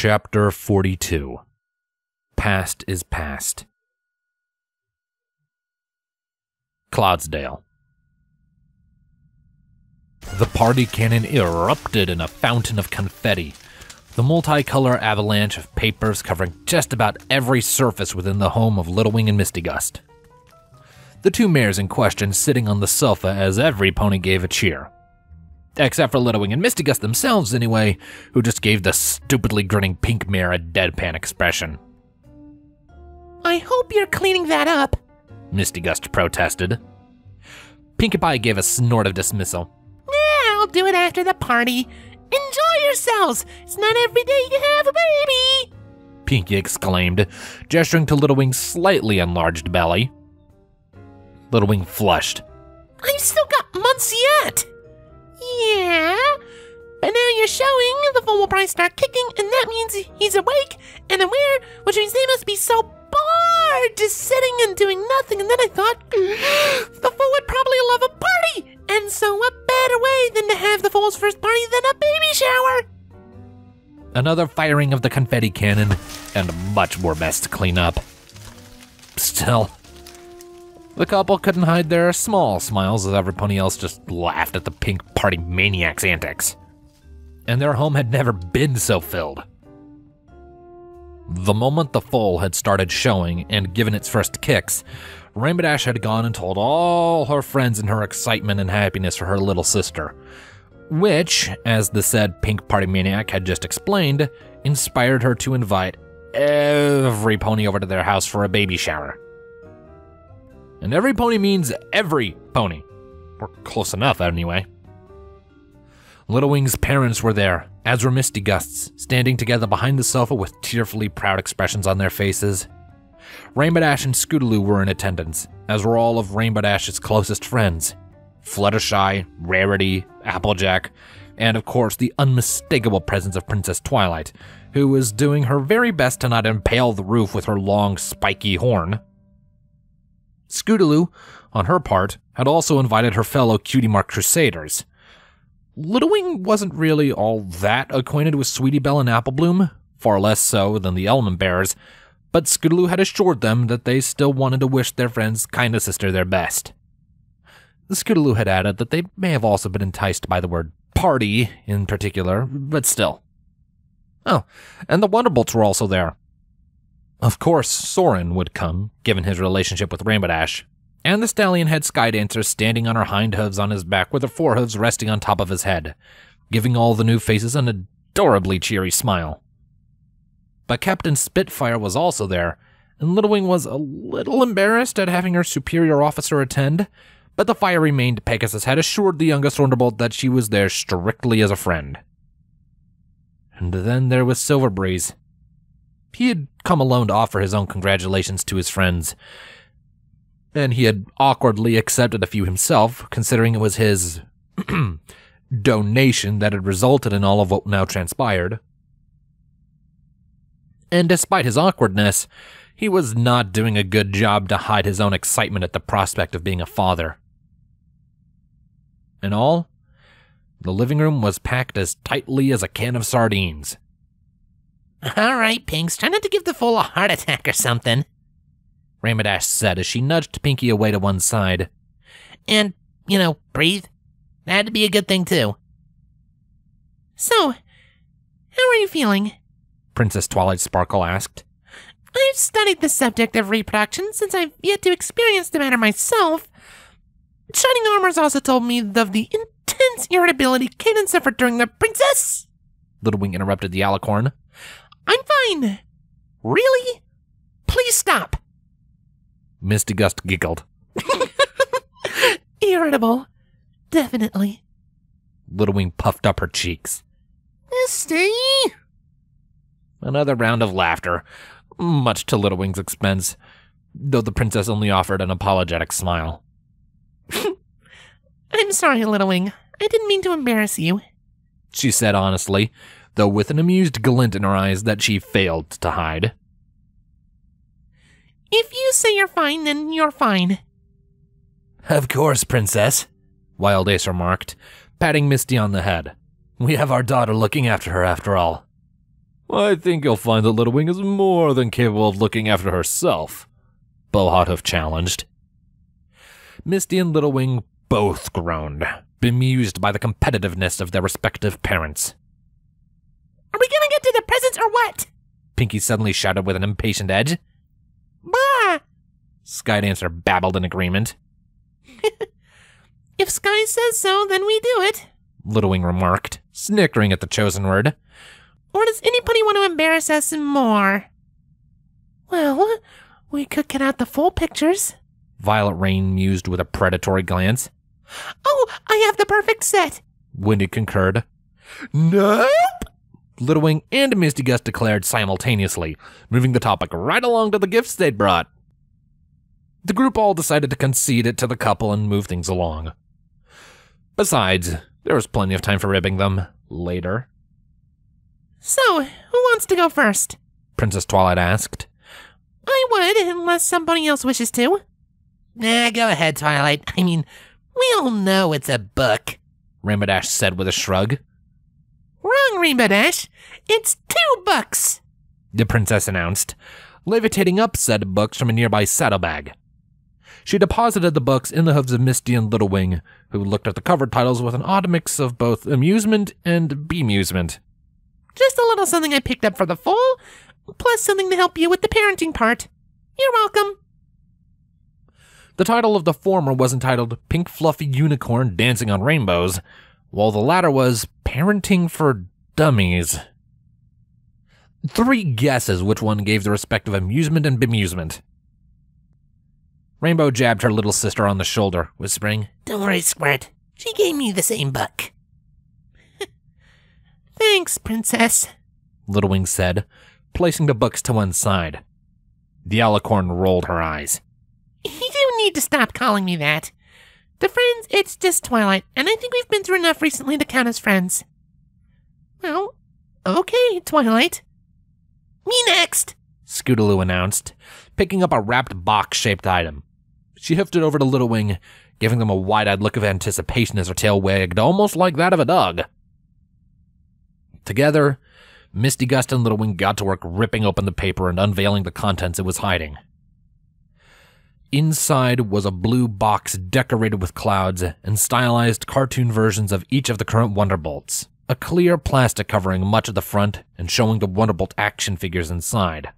Chapter 42. Past is Past. Cloudsdale. The party cannon erupted in a fountain of confetti, the multicolor avalanche of papers covering just about every surface within the home of Little Wing and Misty Gust. The two mares in question sitting on the sofa as every pony gave a cheer. Except for Little Wing and Misty Gust themselves, anyway, who just gave the stupidly grinning pink mare a deadpan expression. I hope you're cleaning that up, Misty Gust protested. Pinkie Pie gave a snort of dismissal. I'll do it after the party. Enjoy yourselves. It's not every day you have a baby. Pinkie exclaimed, gesturing to Little Wing's slightly enlarged belly. Little Wing flushed. I've still got months yet. Yeah, but now you're showing, the foal will probably start kicking, and that means he's awake and aware, which means they must be so bored just sitting and doing nothing. And then I thought, the foal would probably love a party, and so what better way than to have the foal's first party than a baby shower? Another firing of the confetti cannon, and much more mess to clean up. Still, the couple couldn't hide their small smiles as everybody else just laughed at the pink party maniac's antics. And their home had never been so filled. The moment the foal had started showing and given its first kicks, Rainbow Dash had gone and told all her friends in her excitement and happiness for her little sister, which, as the said pink party maniac had just explained, inspired her to invite every pony over to their house for a baby shower. And every pony means every pony. Or close enough, anyway. Little Wing's parents were there, as were Misty Gust's, standing together behind the sofa with tearfully proud expressions on their faces. Rainbow Dash and Scootaloo were in attendance, as were all of Rainbow Dash's closest friends. Fluttershy, Rarity, Applejack, and of course the unmistakable presence of Princess Twilight, who was doing her very best to not impale the roof with her long, spiky horn. Scootaloo, on her part, had also invited her fellow Cutie Mark Crusaders. Little Wing wasn't really all that acquainted with Sweetie Belle and Apple Bloom, far less so than the Element Bearers, but Scootaloo had assured them that they still wanted to wish their friend's kindest sister their best. Scootaloo had added that they may have also been enticed by the word party in particular, but still. Oh, and the Wonderbolts were also there. Of course, Soaring would come, given his relationship with Rainbow Dash, and the stallion had Skydancer standing on her hind hooves on his back with her forehooves resting on top of his head, giving all the new faces an adorably cheery smile. But Captain Spitfire was also there, and Little Wing was a little embarrassed at having her superior officer attend, but the fiery-maned Pegasus had assured the youngest Thunderbolt that she was there strictly as a friend. And then there was Silverbreeze. He had come alone to offer his own congratulations to his friends, and he had awkwardly accepted a few himself, considering it was his donation that had resulted in all of what now transpired. And despite his awkwardness, he was not doing a good job to hide his own excitement at the prospect of being a father. In all, the living room was packed as tightly as a can of sardines. All right, Pinks, try not to give the foal a heart attack or something, Rainbow Dash said as she nudged Pinkie away to one side. And, breathe. That'd be a good thing, too. So, how are you feeling? Princess Twilight Sparkle asked. I've studied the subject of reproduction since I've yet to experience the matter myself. Shining Armor's also told me of the intense irritability Kaden suffered during the Princess! Little Wing interrupted the alicorn. I'm fine. Really? Please stop. Misty Gust giggled. Irritable. Definitely. Little Wing puffed up her cheeks. Misty? Another round of laughter, much to Little Wing's expense, though the princess only offered an apologetic smile. I'm sorry, Little Wing. I didn't mean to embarrass you, she said honestly, though with an amused glint in her eyes that she failed to hide. If you say you're fine, then you're fine. Of course, Princess, Wild Ace remarked, patting Misty on the head. We have our daughter looking after her after all. I think you'll find that Little Wing is more than capable of looking after herself, Bohothoof challenged. Misty and Little Wing both groaned, bemused by the competitiveness of their respective parents. Are we gonna get to the presents or what? Pinky suddenly shouted with an impatient edge. Bah! Skydancer babbled in agreement. If Sky says so, then we do it, Little Wing remarked, snickering at the chosen word. Or does anybody want to embarrass us more? Well, we could get out the full pictures, Violet Rain mused with a predatory glance. Oh, I have the perfect set, Wendy concurred. Nope! Little Wing and Misty Gust declared simultaneously, moving the topic right along to the gifts they'd brought. The group all decided to concede it to the couple and move things along. Besides, there was plenty of time for ribbing them later. So, who wants to go first? Princess Twilight asked. I would, unless somebody else wishes to. Nah, go ahead, Twilight. I mean, we all know it's a book, Rainbow Dash said with a shrug. Wrong, Rainbow Dash. It's 2 books, The princess announced, levitating up said books from a nearby saddlebag. She deposited the books in the hooves of Misty and Little Wing, who looked at the cover titles with an odd mix of both amusement and bemusement. Just a little something I picked up for the fall, plus something to help you with the parenting part. You're welcome. The title of the former was entitled Pink Fluffy Unicorn Dancing on Rainbows, while the latter was Parenting for Dummies. 3 guesses which one gave the respective amusement and bemusement. Rainbow jabbed her little sister on the shoulder, whispering, Don't worry, Squirt. She gave me the same book. Thanks, Princess, Little Wing said, placing the books to one side. The alicorn rolled her eyes. You do need to stop calling me that. To friends, it's just Twilight, and I think we've been through enough recently to count as friends. Well, okay, Twilight. Me next, Scootaloo announced, picking up a wrapped box-shaped item. She hoofed it over to Little Wing, giving them a wide-eyed look of anticipation as her tail wagged, almost like that of a dog. Together, Misty Gust and Little Wing got to work ripping open the paper and unveiling the contents it was hiding. Inside was a blue box decorated with clouds and stylized cartoon versions of each of the current Wonderbolts, a clear plastic covering much of the front and showing the Wonderbolt action figures inside.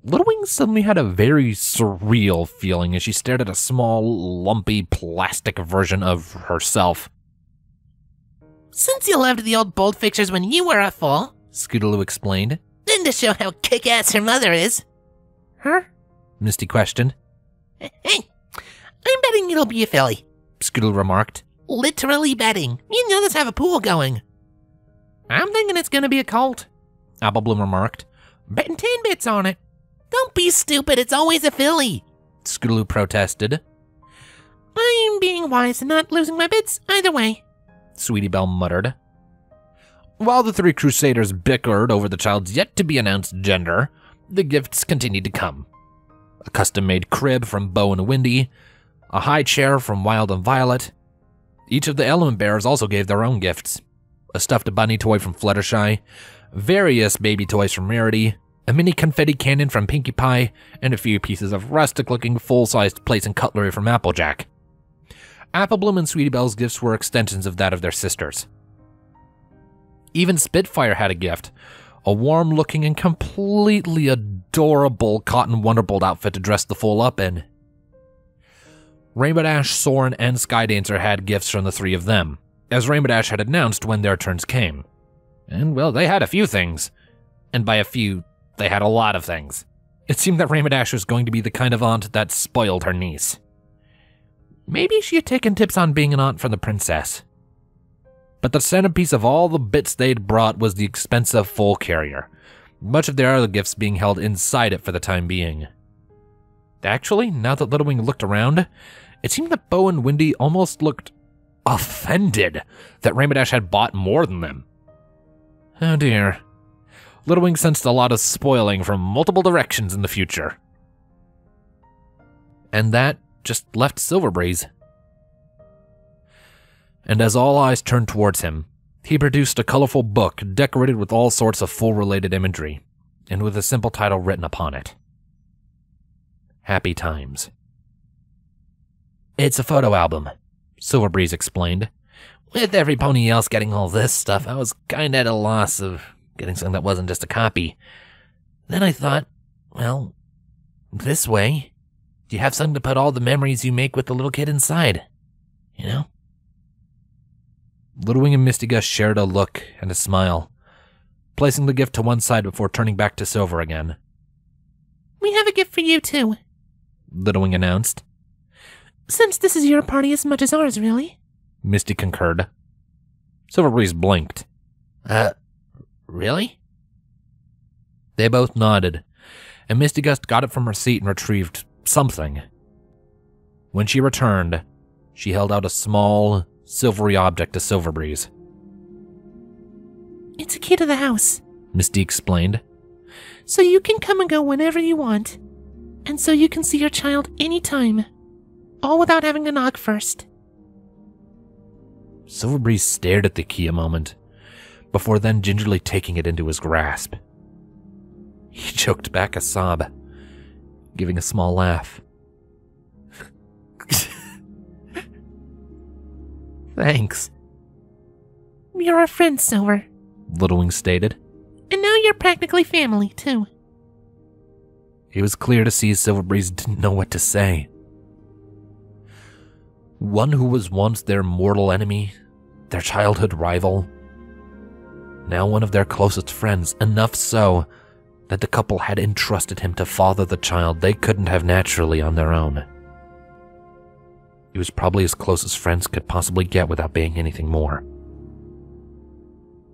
Little Wing suddenly had a very surreal feeling as she stared at a small, lumpy plastic version of herself. Since you loved the old Bold fixtures when you were a foal, Scootaloo explained. then to show how kick-ass her mother is. Huh? Misty questioned. Hey, I'm betting it'll be a filly. Scootaloo remarked. Literally betting. Me and the others have a pool going. I'm thinking it's gonna be a colt. Applebloom remarked. Betting 10 bits on it. Don't be stupid, it's always a filly. Scootaloo protested. I'm being wise and not losing my bits either way, Sweetie Belle muttered. While the 3 Crusaders bickered over the child's yet-to-be-announced gender, the gifts continued to come. A custom-made crib from Bo and Wendy, a high chair from Wild and Violet. Each of the Element Bearers also gave their own gifts. A stuffed bunny toy from Fluttershy, various baby toys from Rarity, a mini confetti cannon from Pinkie Pie, and a few pieces of rustic-looking full-sized plates and cutlery from Applejack. Applebloom and Sweetie Belle's gifts were extensions of that of their sisters. Even Spitfire had a gift, a warm-looking and completely adorable cotton Wonderbolt outfit to dress the foal up in. Rainbow Dash, Soaring, and Skydancer had gifts from the 3 of them, as Rainbow Dash had announced when their turns came. And, well, they had a few things. And by a few, they had a lot of things. It seemed that Rainbow Dash was going to be the kind of aunt that spoiled her niece. Maybe she had taken tips on being an aunt from the princess. But the centerpiece of all the bits they'd brought was the expensive foal carrier, much of their other gifts being held inside it for the time being. Actually, now that Little Wing looked around, it seemed that Bo and Wendy almost looked offended that Rainbow Dash had bought more than them. Oh dear. Little Wing sensed a lot of spoiling from multiple directions in the future. And that just left Silverbreeze. And as all eyes turned towards him, He produced a colorful book decorated with all sorts of Fool-related imagery, and with a simple title written upon it. Happy Times. It's a photo album, Silverbreeze explained. With every pony else getting all this stuff, I was kinda at a loss of getting something that wasn't just a copy. Then I thought, well, this way, you have something to put all the memories you make with the little kid inside, you know? Little Wing and Misty Gus shared a look and a smile, placing the gift to one side before turning back to Silver again. We have a gift for you, too, Little Wing announced. Since this is your party as much as ours, really. Misty concurred. Silverbreeze blinked. Really? They both nodded, and Misty Gus got it from her seat and retrieved something. When she returned, she held out a small, silvery object to Silverbreeze. It's a key to the house, Misty explained. So you can come and go whenever you want, and so you can see your child anytime, all without having to knock first. Silverbreeze stared at the key a moment, before then gingerly taking it into his grasp. He choked back a sob, giving a small laugh. Thanks. You're a friend, Silver, Little Wing stated. And now you're practically family, too. It was clear to see Silverbreeze didn't know what to say. One who was once their mortal enemy, their childhood rival, now one of their closest friends, enough so that the couple had entrusted him to father the child they couldn't have naturally on their own. He was probably as close as friends could possibly get without being anything more.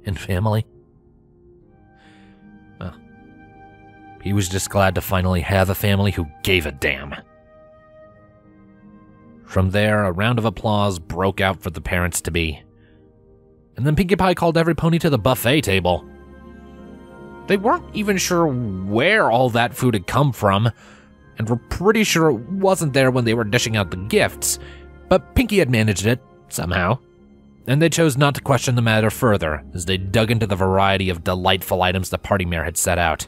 And family? Well, he was just glad to finally have a family who gave a damn. From there, a round of applause broke out for the parents-to-be. And then Pinkie Pie called every pony to the buffet table. They weren't even sure where all that food had come from, and were pretty sure it wasn't there when they were dishing out the gifts, but Pinkie had managed it, somehow, and they chose not to question the matter further as they dug into the variety of delightful items the party mare had set out.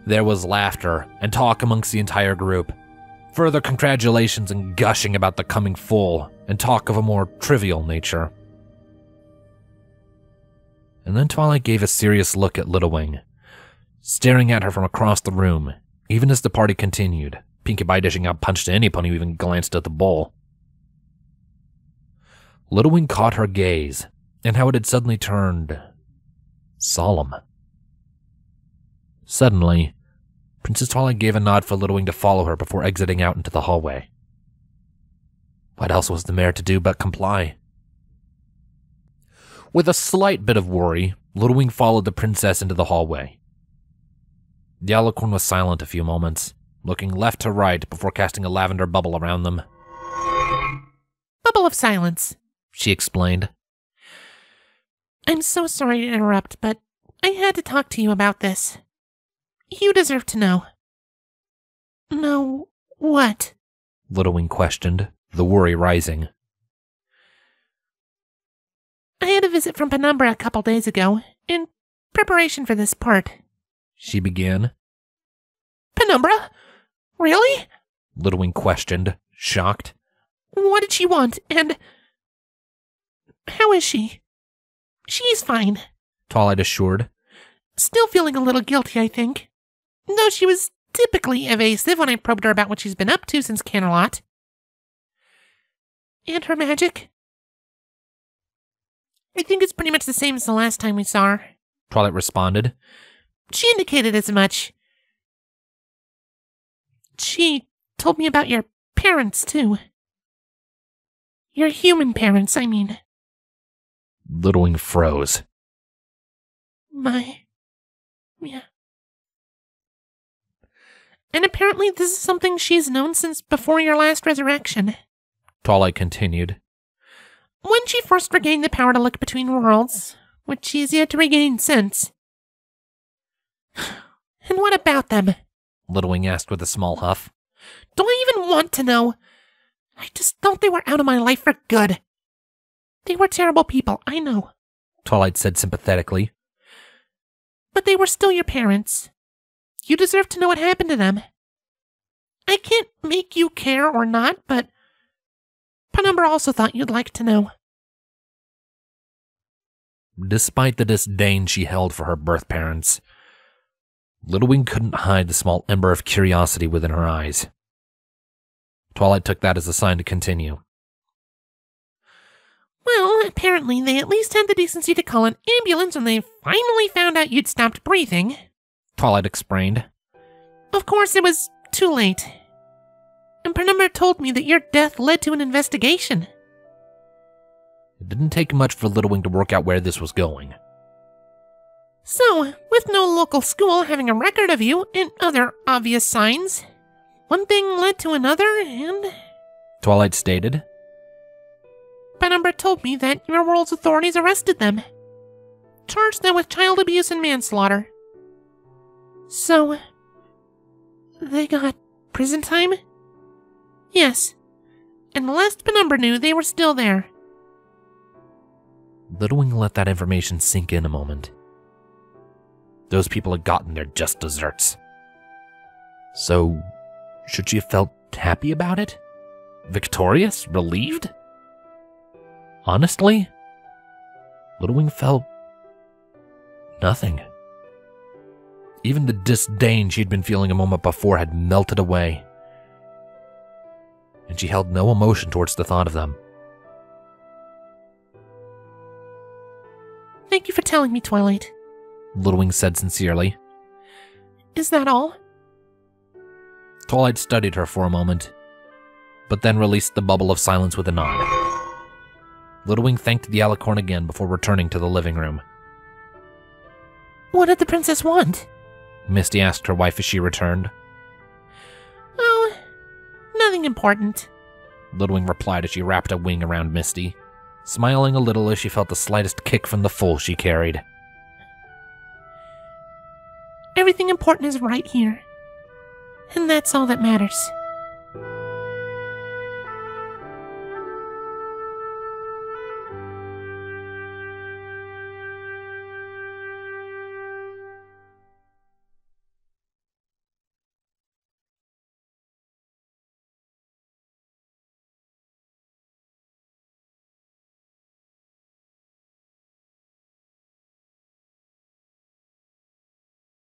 There was laughter and talk amongst the entire group, further congratulations and gushing about the coming fool, and talk of a more trivial nature. And then Twilight gave a serious look at Little Wing, staring at her from across the room, even as the party continued, Pinkie Pie dishing out punch to any pony who even glanced at the bowl. Little Wing caught her gaze, and how it had suddenly turned solemn. Suddenly, Princess Twilight gave a nod for Little Wing to follow her before exiting out into the hallway. What else was the mare to do but comply? With a slight bit of worry, Little Wing followed the princess into the hallway. The Alicorn was silent a few moments, looking left to right before casting a lavender bubble around them. Bubble of silence, She explained. I'm so sorry to interrupt, but I had to talk to you about this. You deserve to know. Know what? Little Wing questioned, the worry rising. I had a visit from Penumbra a couple days ago, in preparation for this part. She began. Penumbra? Really? Little Wing questioned, shocked. What did she want, and how is she? She's fine. Twilight assured. Still feeling a little guilty, I think. Though she was typically evasive when I probed her about what she's been up to since Canterlot. And her magic? I think it's pretty much the same as the last time we saw her. Twilight responded. She indicated as much. She told me about your parents, too. Your human parents, I mean. Little Wing froze. Yeah. And apparently this is something she's known since before your last resurrection. Twilight continued. When she first regained the power to look between worlds, which she has yet to regain since. And what about them? Little Wing asked with a small huff. Do I even want to know? I just thought they were out of my life for good. They were terrible people, I know. Twilight said sympathetically. But they were still your parents. You deserve to know what happened to them. I can't make you care or not, but Penumbra also thought you'd like to know. Despite the disdain she held for her birth parents, Little Wing couldn't hide the small ember of curiosity within her eyes. Twilight took that as a sign to continue. Well, apparently they at least had the decency to call an ambulance when they finally found out you'd stopped breathing. Twilight explained. Of course, it was too late. And Penumbra told me that your death led to an investigation. It didn't take much for Little Wing to work out where this was going. So, with no local school having a record of you and other obvious signs, one thing led to another and... Twilight stated. Penumbra told me that your world's authorities arrested them. Charged them with child abuse and manslaughter. So, they got prison time? Yes. And the last Penumbra knew, they were still there. Little Wing let that information sink in a moment. Those people had gotten their just desserts. So, should she have felt happy about it? Victorious? Relieved? Honestly, Little Wing felt nothing. Even the disdain she'd been feeling a moment before had melted away, and she held no emotion towards the thought of them. Thank you for telling me, Twilight, Little Wing said sincerely. Is that all? Twilight studied her for a moment, but then released the bubble of silence with a nod. Little Wing thanked the alicorn again before returning to the living room. What did the princess want? Misty asked her wife as she returned. Oh, nothing important, Little Wing replied as she wrapped a wing around Misty, smiling a little as she felt the slightest kick from the foal she carried. Everything important is right here. And that's all that matters.